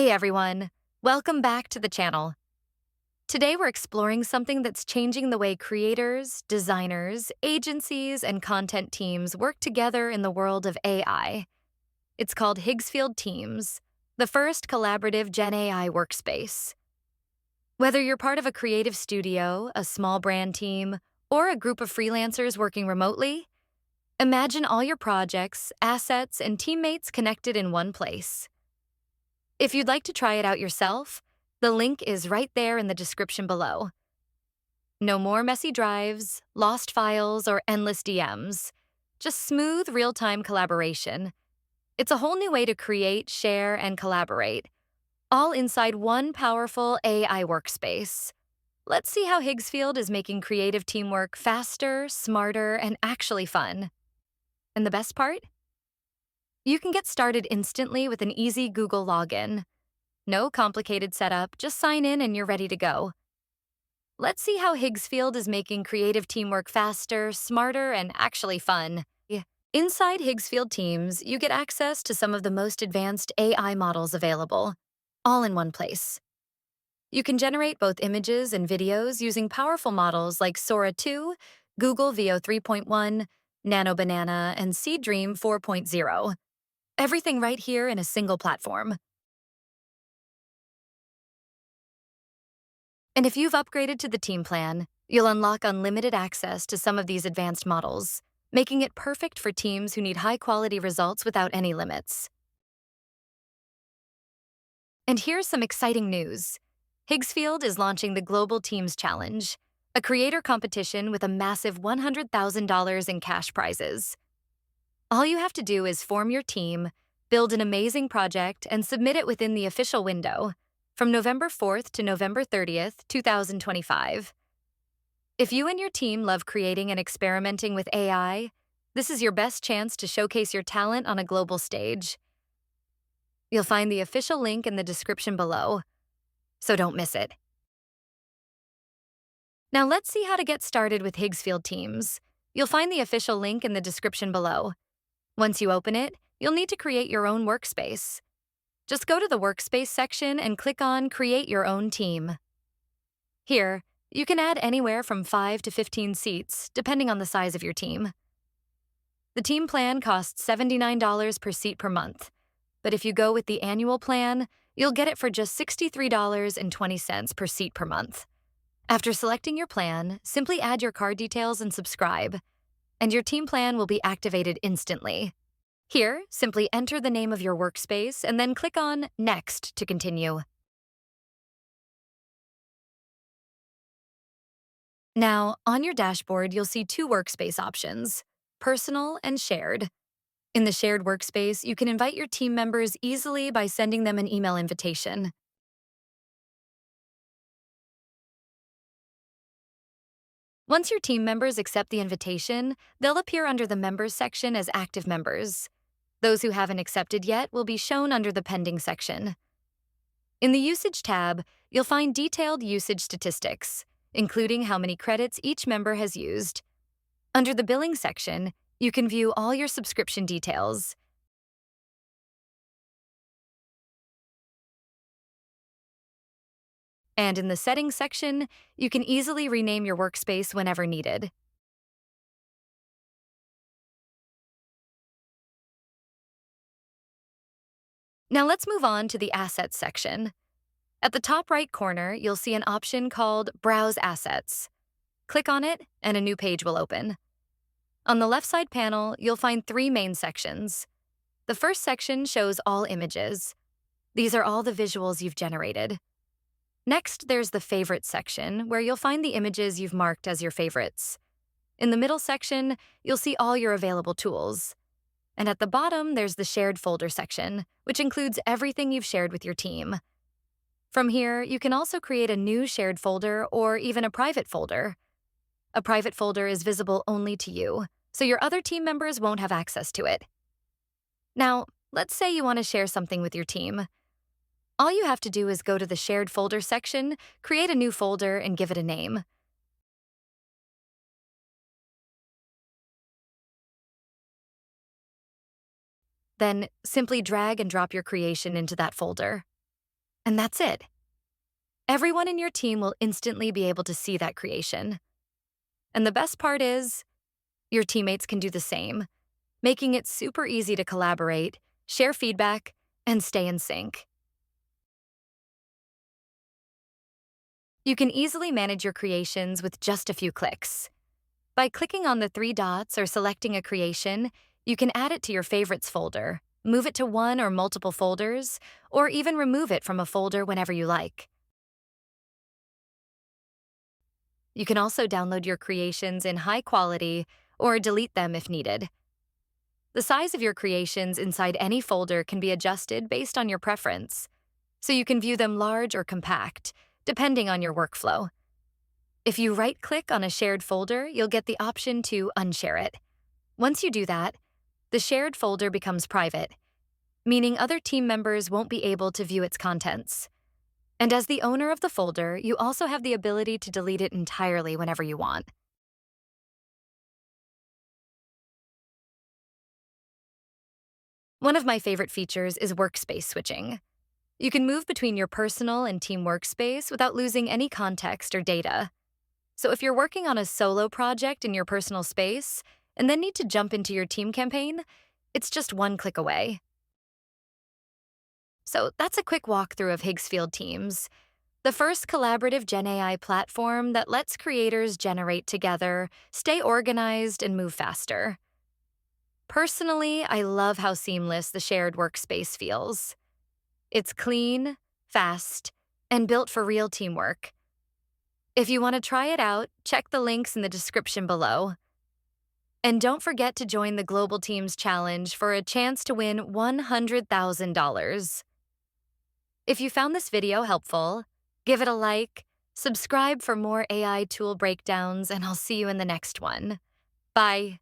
Hey everyone, welcome back to the channel. Today we're exploring something that's changing the way creators, designers, agencies, and content teams work together in the world of AI. It's called Higgsfield Teams, the first collaborative GenAI workspace. Whether you're part of a creative studio, a small brand team, or a group of freelancers working remotely, imagine all your projects, assets, and teammates connected in one place. If you'd like to try it out yourself, the link is right there in the description below. No more messy drives, lost files, or endless DMs. Just smooth, real-time collaboration. It's a whole new way to create, share, and collaborate, all inside one powerful AI workspace. Let's see how Higgsfield is making creative teamwork faster, smarter, and actually fun. And the best part? You can get started instantly with an easy Google login. No complicated setup, just sign in and you're ready to go. Let's see how Higgsfield is making creative teamwork faster, smarter, and actually fun. Inside Higgsfield Teams, you get access to some of the most advanced AI models available, all in one place. You can generate both images and videos using powerful models like Sora 2, Google Veo 3.1, Nano Banana, and Seedream 4.0. Everything right here in a single platform. And if you've upgraded to the team plan, you'll unlock unlimited access to some of these advanced models, making it perfect for teams who need high-quality results without any limits. And here's some exciting news. Higgsfield is launching the Global Teams Challenge, a creator competition with a massive $100,000 in cash prizes. All you have to do is form your team, build an amazing project, and submit it within the official window, from November 4th to November 30th, 2025. If you and your team love creating and experimenting with AI, this is your best chance to showcase your talent on a global stage. You'll find the official link in the description below, so don't miss it. Now let's see how to get started with Higgsfield Teams. You'll find the official link in the description below. Once you open it, you'll need to create your own workspace. Just go to the Workspace section and click on Create Your Own Team. Here, you can add anywhere from 5 to 15 seats, depending on the size of your team. The team plan costs $79 per seat per month, but if you go with the annual plan, you'll get it for just $63.20 per seat per month. After selecting your plan, simply add your card details and subscribe, and your team plan will be activated instantly. Here, simply enter the name of your workspace and then click on Next to continue. Now, on your dashboard, you'll see two workspace options, Personal and Shared. In the shared workspace, you can invite your team members easily by sending them an email invitation. Once your team members accept the invitation, they'll appear under the Members section as active members. Those who haven't accepted yet will be shown under the Pending section. In the Usage tab, you'll find detailed usage statistics, including how many credits each member has used. Under the Billing section, you can view all your subscription details. And in the Settings section, you can easily rename your workspace whenever needed. Now let's move on to the Assets section. At the top right corner, you'll see an option called Browse Assets. Click on it, and a new page will open. On the left side panel, you'll find three main sections. The first section shows all images. These are all the visuals you've generated. Next, there's the Favorites section, where you'll find the images you've marked as your favorites. In the middle section, you'll see all your available tools. And at the bottom, there's the Shared Folder section, which includes everything you've shared with your team. From here, you can also create a new shared folder or even a private folder. A private folder is visible only to you, so your other team members won't have access to it. Now, let's say you want to share something with your team. All you have to do is go to the Shared Folder section, create a new folder, and give it a name. Then, simply drag and drop your creation into that folder. And that's it. Everyone in your team will instantly be able to see that creation. And the best part is, your teammates can do the same, making it super easy to collaborate, share feedback, and stay in sync. You can easily manage your creations with just a few clicks. By clicking on the three dots or selecting a creation, you can add it to your favorites folder, move it to one or multiple folders, or even remove it from a folder whenever you like. You can also download your creations in high quality or delete them if needed. The size of your creations inside any folder can be adjusted based on your preference, so you can view them large or compact, depending on your workflow. If you right-click on a shared folder, you'll get the option to unshare it. Once you do that, the shared folder becomes private, meaning other team members won't be able to view its contents. And as the owner of the folder, you also have the ability to delete it entirely whenever you want. One of my favorite features is workspace switching. You can move between your personal and team workspace without losing any context or data. So if you're working on a solo project in your personal space and then need to jump into your team campaign, it's just one click away. So that's a quick walkthrough of Higgsfield Teams, the first collaborative GenAI platform that lets creators generate together, stay organized, and move faster. Personally, I love how seamless the shared workspace feels. It's clean, fast, and built for real teamwork. If you want to try it out, check the links in the description below. And don't forget to join the Global Teams Challenge for a chance to win $100,000. If you found this video helpful, give it a like, subscribe for more AI tool breakdowns, and I'll see you in the next one. Bye.